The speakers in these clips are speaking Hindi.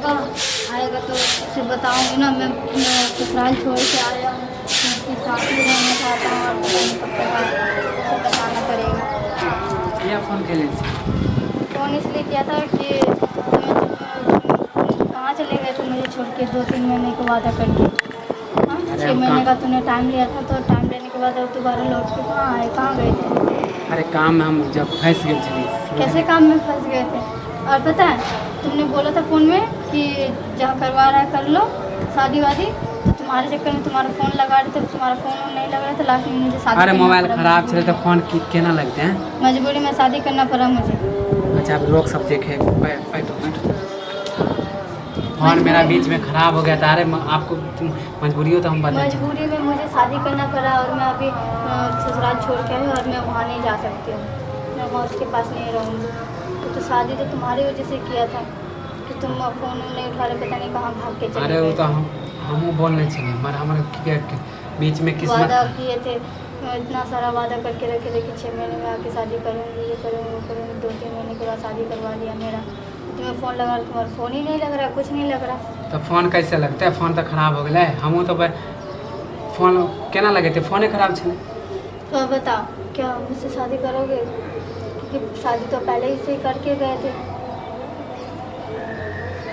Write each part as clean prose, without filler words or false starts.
आएगा आएगा तो उसे बताऊँगी ना मैं ससुराल छोड़ के आया हूँ, मैं उसके साथ ही रहना चाहता हूँ और पता नहीं कब तक आए, उसे बताना पड़ेगा। क्या फ़ोन के लिए? फ़ोन इसलिए किया था कि कहाँ चले गए थे मुझे छोड़ के 2-3 महीने का वादा करके। हाँ, 6 महीने का तूने टाइम लिया था, तो टाइम लेने के बाद अब दोबारा लौट के कहाँ आए, कहाँ गए थे? अरे काम में हम जब फंस गए थे। कैसे काम में फंस गए थे? और पता है तुमने बोला था फ़ोन में कि जहाँ करवा रहा है कर लो शादी वादी, तो तुम्हारे चक्कर में तुम्हारा फ़ोन लगा रहे थे, तुम्हारा फ़ोन नहीं लग रहा था, लास्ट में मुझे शादी अरे करना मोबाइल पड़ा। खराब चले तो फ़ोन केना लगते हैं? मजबूरी में शादी करना पड़ा मुझे। अच्छा अब लोग सब देखे फ़ोन मेरा बीच में ख़राब हो गया था। अरे आपको मजबूरी हो तो हम बताएं। मजबूरी में मुझे शादी करना पड़ा और मैं अभी ससुराल छोड़ के आई और मैं वहाँ नहीं जा सकती हूँ, मैं वहाँ उसके पास नहीं रहूँगी। तो शादी तो तुम्हारी वजह से किया था कि तुम फ़ोन नहीं उठा रहे, पता नहीं कहाँ भाग के चले अरे वो गए। तो हम बोलने चाहिए मगर हमारे बीच में वादा किस्मत। किए थे, इतना सारा वादा करके रखे थे कि 6 महीने में आके शादी करूँगी, ये करूँगी वो करूँगी, 2-3 महीने के बाद शादी करवा दिया मेरा। तुम्हें फ़ोन लगा, तुम्हारा फ़ोन ही नहीं लग रहा, कुछ नहीं लग रहा। तो फ़ोन कैसे लगता है? फ़ोन तो खराब हो गया है। हम तो फ़ोन केना लगे थे? फ़ोने खराब छे। तो अब बताओ क्या मुझसे शादी करोगे? क्योंकि शादी तो पहले ही से करके गए थे।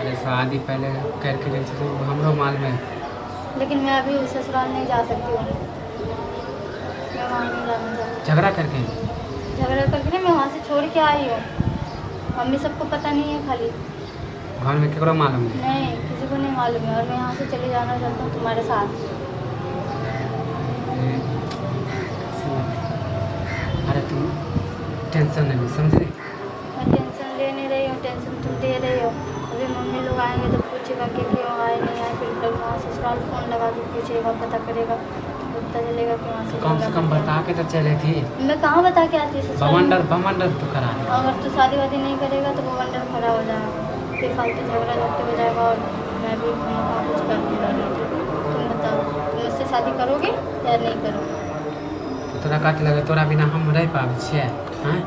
अरे शादी पहले करके गए थे तो हमरो मालूम है। लेकिन मैं अभी ससुराल नहीं जा सकती हूँ, मैं वहाँ नहीं जाना चाहती। झगड़ा करके झगड़ा करके नहीं, मैं वहाँ से छोड़ के आई हूँ, मम्मी सबको पता नहीं है, खाली घर में केकरो मालूम नहीं। नहीं, किसी को नहीं मालूम है। और मैं यहाँ से चले जाना चाहता हूँ तुम्हारे साथ। अरे तुम टेंशन नहीं समझ रही? मैं टेंशन ले नहीं रही हूँ, टेंशन तुम दे रही हो। अभी मम्मी लोग आएंगे तो पूछेगा कि क्यों आए नहीं आए, फिर लोग वहाँ ससुराल फ़ोन लगा के पूछेगा, पता करेगा, पता चलेगा कि वहाँ से कम से कम बता के तो चले थी। मैं कहाँ बता के आती ससुराल में? बमंडर तो करा दे। अगर तू शादी वादी नहीं करेगा तो वो वंडर खड़ा हो जाएगा, फिर फालतू झगड़ा झगड़ते हो जाएगा और मैं भी वहाँ कुछ कर दूँगा। तुम बताओ तुम मुझसे शादी करोगे या नहीं करोगे? तो तोरा काट लगे तोरा बिना हम रह पाबे छियै? हाँ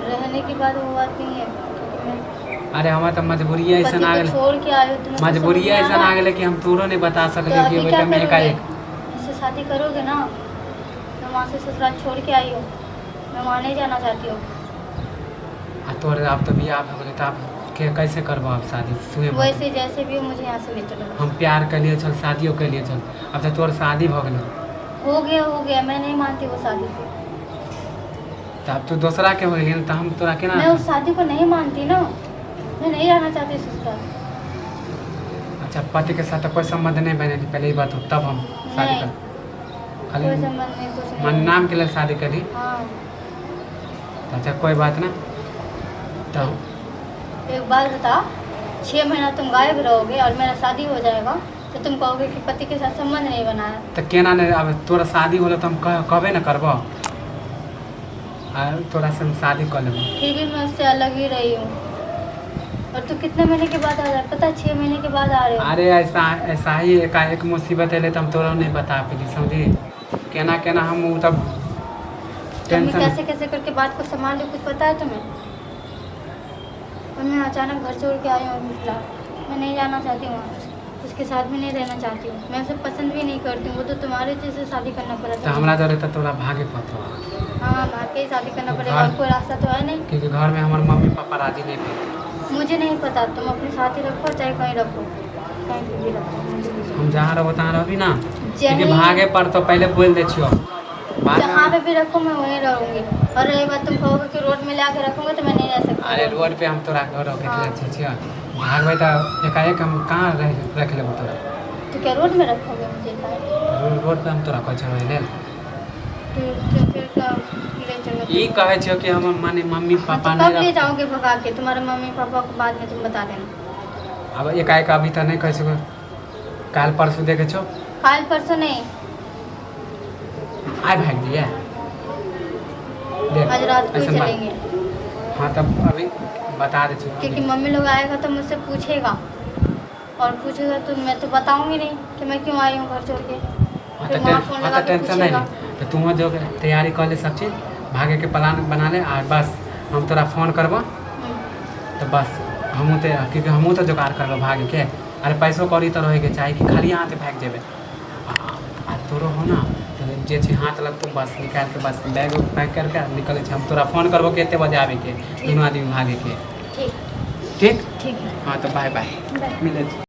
रहने की बात वो बात नहीं है, क्योंकि मैं अरे हमार तो मजबूरी ऐसा पति आ को गए, छोड़ के आए हो, तुम्हें कुछ मजबूरी समझ में ऐसा आ रहा आ है? गए कि हम तोरो नहीं बता तो सकले कि अभी क्या बेटा में करोगे? एकाएक। मुझसे शादी करोगे ना? मैं वहाँ से ससुराल छोड़ के आई हूँ, मैं वहाँ नहीं जाना चाहती हूँ। आ तोर अब तो बियाह हो गए तो आप के कैसे करबो आप शादी? सुने वैसे जैसे भी हो मुझे यहाँ से ले चलो। हम प्यार के लिए चल शादियों के लिए चल, अब तो तोर शादी हो गए हो गया, मैं नहीं मानती वो शादी को। तो अब तू दूसरा के हो गई तो हम तोरा केना? मैं उस शादी को नहीं मानती ना, मैं नहीं रहना चाहती ससुराल। अच्छा पति के साथ तो कोई संबंध नहीं बने पहले ही बात हो तब हम शादी नहीं, कर खाली कोई संबंध नहीं, कुछ मन नहीं। नाम के लिए शादी करी। हाँ, तो अच्छा कोई बात ना। तो एक बात बता, 6 महीना तुम गायब रहोगे और मेरा शादी हो जाएगा तो तुम कहोगे कि पति के साथ संबंध नहीं बनाया। तो केना नहीं? अब तोरा शादी होला तो हम कहबे ना करबो, और तोरा से हम शादी कर लेबो। फिर भी मैं उससे अलग ही रही हूँ। और तू कितने महीने के बाद आ रहा है? पता है 6 महीने के बाद आ रहे हो। अरे ऐसा ही एकाएक मुसीबत अले तो हम तोरा नहीं बता पेली समझी? केना केना हम तब तो मैं कैसे कैसे करके बात को संभाल लूँ, कुछ पता है तुम्हें? और मैं अचानक घर छोड़ के आई हूँ मिथिला, मैं नहीं जाना चाहती वहाँ, उसके साथ भी नहीं रहना चाहती हूँ, मैं उसे पसंद भी नहीं करती हूँ। वो तो तुम्हारे जैसे शादी करना पड़ा तो था। हमरा जरे तो तोरा भागे पड़तो। हाँ, भाग के ही शादी करना पड़ेगा, और कोई रास्ता तो है नहीं। क्योंकि घर में हमारे मम्मी पापा राजी नहीं थे। मुझे नहीं पता, तुम अपने साथ ही रखो चाहे कहीं रखो, कहीं पर भी रखो, मुझे नहीं हम जहाँ रहबो तहाँ रहबी ना, क्योंकि जहीं- भागे पड़तो पहले बोल दे छियो। जहाँ पे भी रखो मैं वहीं रहूँगी। और रही बात तुम कहोगे कि रोड में ला के रखोगे तो मैं नहीं रह सकती। अरे रोड पे हम तोरा घर रखे हाँ। अच्छे छियो, भागबै तो एकाएक हम कहाँ रख लेबो तोरा? तो क्या रोड में रखोगे मुझे? रोड पे हम तोरा कह छोड़बै लेल? फिर क्या ले चलो? ई कहै छियो कि हमर माने मम्मी पापा तो कब ले नहीं जाओगे भगा के? तुम्हारे मम्मी पापा को बाद में तुम बता देना। अब एकाएक अभी तो नहीं कह सको, काल परसों देखे छो काल परसों नहीं, आइ भाग दिए आज रात को ही ऐसन बात। चलेंगे। हाँ तब अभी बता दे क्योंकि छो। मम्मी लोग आएगा तो मुझसे पूछेगा, और पूछेगा तो मैं तो बताऊंगी नहीं कि मैं क्यों आई हूँ घर छोड़ के। फिर वहाँ फ़ोन लगा के टेंशन नहीं पूछेगा। तो तुम जो तैयारी कर ले सब चीज़, भागे के प्लान बना ले और बस हम तोरा फ़ोन करबो तो बस हमहूँ तो क्योंकि हमहूँ तो जोगाड़ करबै भागके। अरे पैसो कौड़ी तो रहेके चाही कि खाली हाथ भाग जेबै। आ तोरो हो ना तो जे छै हाथ लगतौ बस निकालि के बस बैग पैक करके निकलै छै। हम तोरा फोन करबो कतेक बजे आबैके, दुनू आदमी भागेके। ठीक ठीक ठीक है। हाँ तो बाय बाय बाय। मिलै छै।